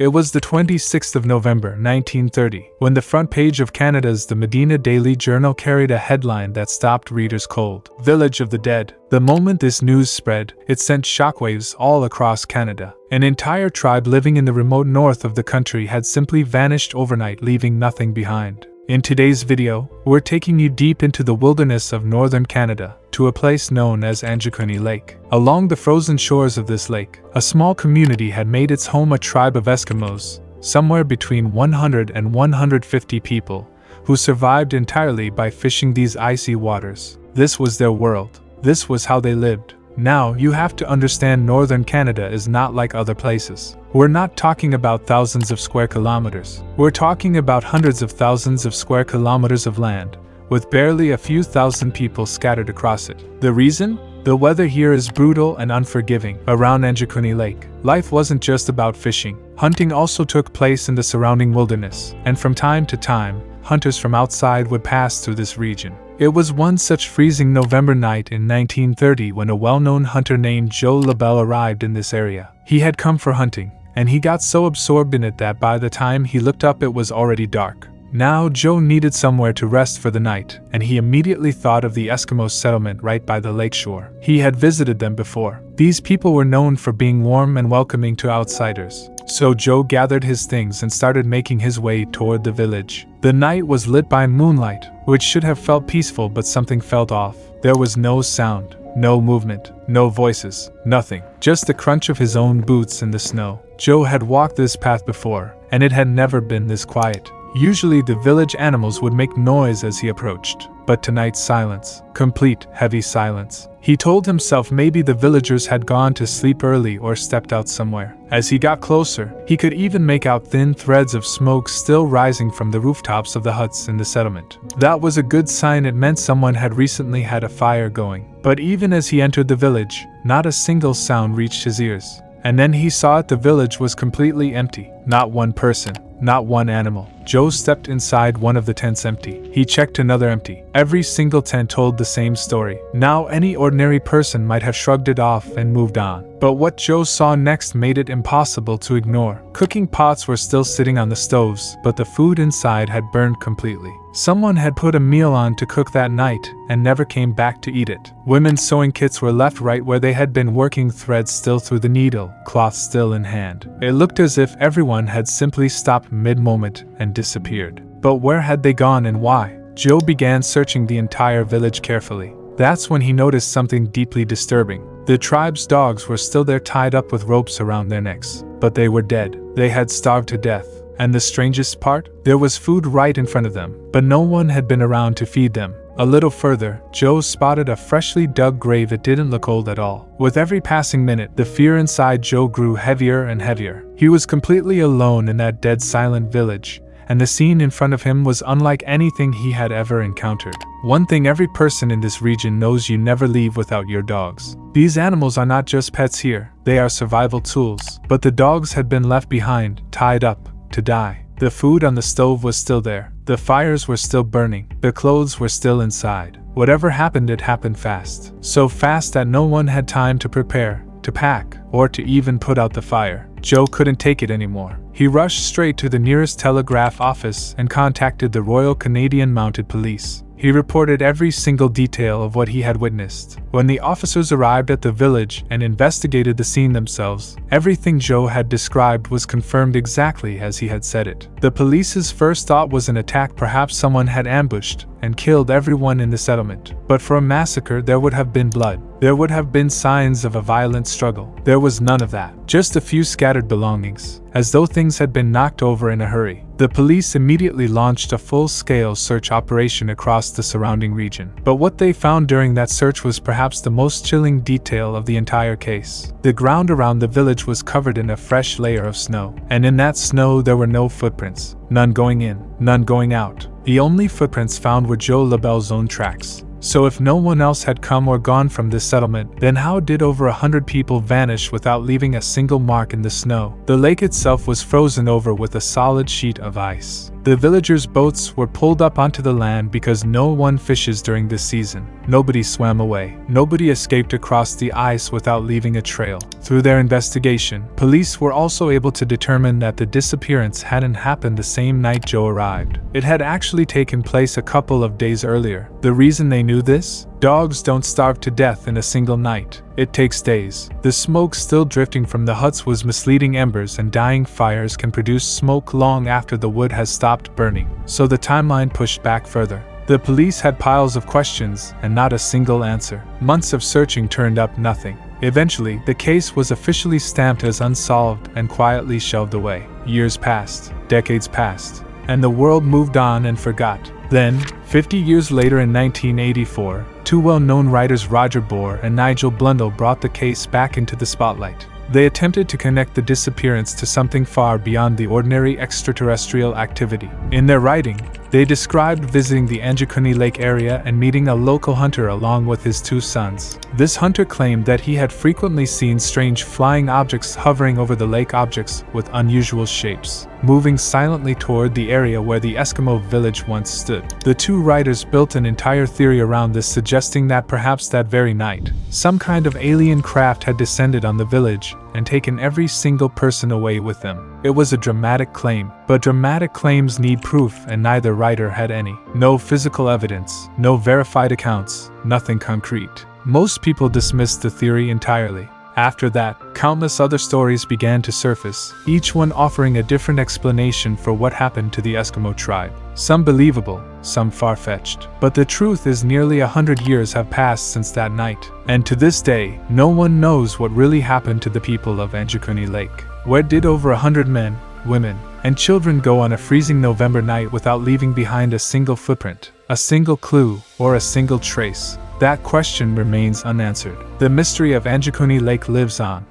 It was the 26th of November, 1930, when the front page of Canada's The Medina Daily Journal carried a headline that stopped readers cold. Village of the Dead. The moment this news spread, it sent shockwaves all across Canada. An entire tribe living in the remote north of the country had simply vanished overnight, leaving nothing behind. In today's video, we're taking you deep into the wilderness of northern Canada, to a place known as Anjikuni Lake. Along the frozen shores of this lake, a small community had made its home, a tribe of Eskimos, somewhere between 100 and 150 people, who survived entirely by fishing these icy waters. This was their world. This was how they lived. Now, you have to understand, northern Canada is not like other places. We're not talking about thousands of square kilometers. We're talking about hundreds of thousands of square kilometers of land, with barely a few thousand people scattered across it. The reason? The weather here is brutal and unforgiving. Around Anjikuni Lake, life wasn't just about fishing. Hunting also took place in the surrounding wilderness, and from time to time, hunters from outside would pass through this region. It was one such freezing November night in 1930 when a well-known hunter named Joe Labelle arrived in this area. He had come for hunting, and he got so absorbed in it that by the time he looked up it was already dark. Now Joe needed somewhere to rest for the night, and he immediately thought of the Eskimo settlement right by the lakeshore. He had visited them before. These people were known for being warm and welcoming to outsiders. So Joe gathered his things and started making his way toward the village. The night was lit by moonlight, which should have felt peaceful, but something felt off. There was no sound, no movement, no voices, nothing. Just the crunch of his own boots in the snow. Joe had walked this path before, and it had never been this quiet. Usually the village animals would make noise as he approached, but tonight silence, complete, heavy silence. He told himself maybe the villagers had gone to sleep early or stepped out somewhere. As he got closer, he could even make out thin threads of smoke still rising from the rooftops of the huts in the settlement. That was a good sign. It meant someone had recently had a fire going. But even as he entered the village, not a single sound reached his ears. And then he saw it, the village was completely empty. Not one person, not one animal. Joe stepped inside one of the tents, empty. He checked another, empty. Every single tent told the same story. Now any ordinary person might have shrugged it off and moved on. But what Joe saw next made it impossible to ignore. Cooking pots were still sitting on the stoves, but the food inside had burned completely. Someone had put a meal on to cook that night and never came back to eat it. Women's sewing kits were left right where they had been, working, threads still through the needle, cloth still in hand. It looked as if everyone had simply stopped mid-moment and disappeared. But where had they gone and why? Joe began searching the entire village carefully. That's when he noticed something deeply disturbing. The tribe's dogs were still there, tied up with ropes around their necks. But they were dead. They had starved to death. And the strangest part? There was food right in front of them, but no one had been around to feed them. A little further, Joe spotted a freshly dug grave. It didn't look old at all. With every passing minute, the fear inside Joe grew heavier and heavier. He was completely alone in that dead, silent village, and the scene in front of him was unlike anything he had ever encountered. One thing every person in this region knows: you never leave without your dogs. These animals are not just pets here, they are survival tools. But the dogs had been left behind, tied up, to die. The food on the stove was still there. The fires were still burning. The clothes were still inside. Whatever happened, it happened fast. So fast that no one had time to prepare, to pack, or to even put out the fire. Joe couldn't take it anymore. He rushed straight to the nearest telegraph office and contacted the Royal Canadian Mounted Police. He reported every single detail of what he had witnessed. When the officers arrived at the village and investigated the scene themselves, everything Joe had described was confirmed exactly as he had said it. The police's first thought was an attack. Perhaps someone had ambushed and killed everyone in the settlement. But for a massacre, there would have been blood. There would have been signs of a violent struggle. There was none of that. Just a few scattered belongings, as though things had been knocked over in a hurry. The police immediately launched a full-scale search operation across the surrounding region. But what they found during that search was perhaps the most chilling detail of the entire case. The ground around the village was covered in a fresh layer of snow, and in that snow there were no footprints. None going in, none going out. The only footprints found were Joe Labelle's own tracks. So if no one else had come or gone from this settlement, then how did over 100 people vanish without leaving a single mark in the snow? The lake itself was frozen over with a solid sheet of ice. The villagers' boats were pulled up onto the land because no one fishes during this season. Nobody swam away. Nobody escaped across the ice without leaving a trail. Through their investigation, police were also able to determine that the disappearance hadn't happened the same night Joe arrived. It had actually taken place a couple of days earlier. The reason they knew this? Dogs don't starve to death in a single night. It takes days. The smoke still drifting from the huts was misleading. Embers and dying fires can produce smoke long after the wood has stopped burning, so the timeline pushed back further. The police had piles of questions and not a single answer. Months of searching turned up nothing. Eventually, the case was officially stamped as unsolved and quietly shelved away. Years passed, decades passed, and the world moved on and forgot. Then, 50 years later in 1984, two well-known writers Roger Bohr and Nigel Blundell brought the case back into the spotlight. They attempted to connect the disappearance to something far beyond the ordinary extraterrestrial activity. In their writing, they described visiting the Anjikuni Lake area and meeting a local hunter along with his two sons. This hunter claimed that he had frequently seen strange flying objects hovering over the lake, objects with unusual shapes, moving silently toward the area where the Eskimo village once stood. The two writers built an entire theory around this, suggesting that perhaps that very night, some kind of alien craft had descended on the village and taken every single person away with them. It was a dramatic claim, but dramatic claims need proof, and neither writer had any. No physical evidence, no verified accounts, nothing concrete. Most people dismissed the theory entirely. After that, countless other stories began to surface, each one offering a different explanation for what happened to the Eskimo tribe. Some believable, some far-fetched. But the truth is, nearly 100 years have passed since that night, and to this day, no one knows what really happened to the people of Anjikuni Lake. Where did over 100 men, women, and children go on a freezing November night without leaving behind a single footprint, a single clue, or a single trace? That question remains unanswered. The mystery of Anjikuni Lake lives on,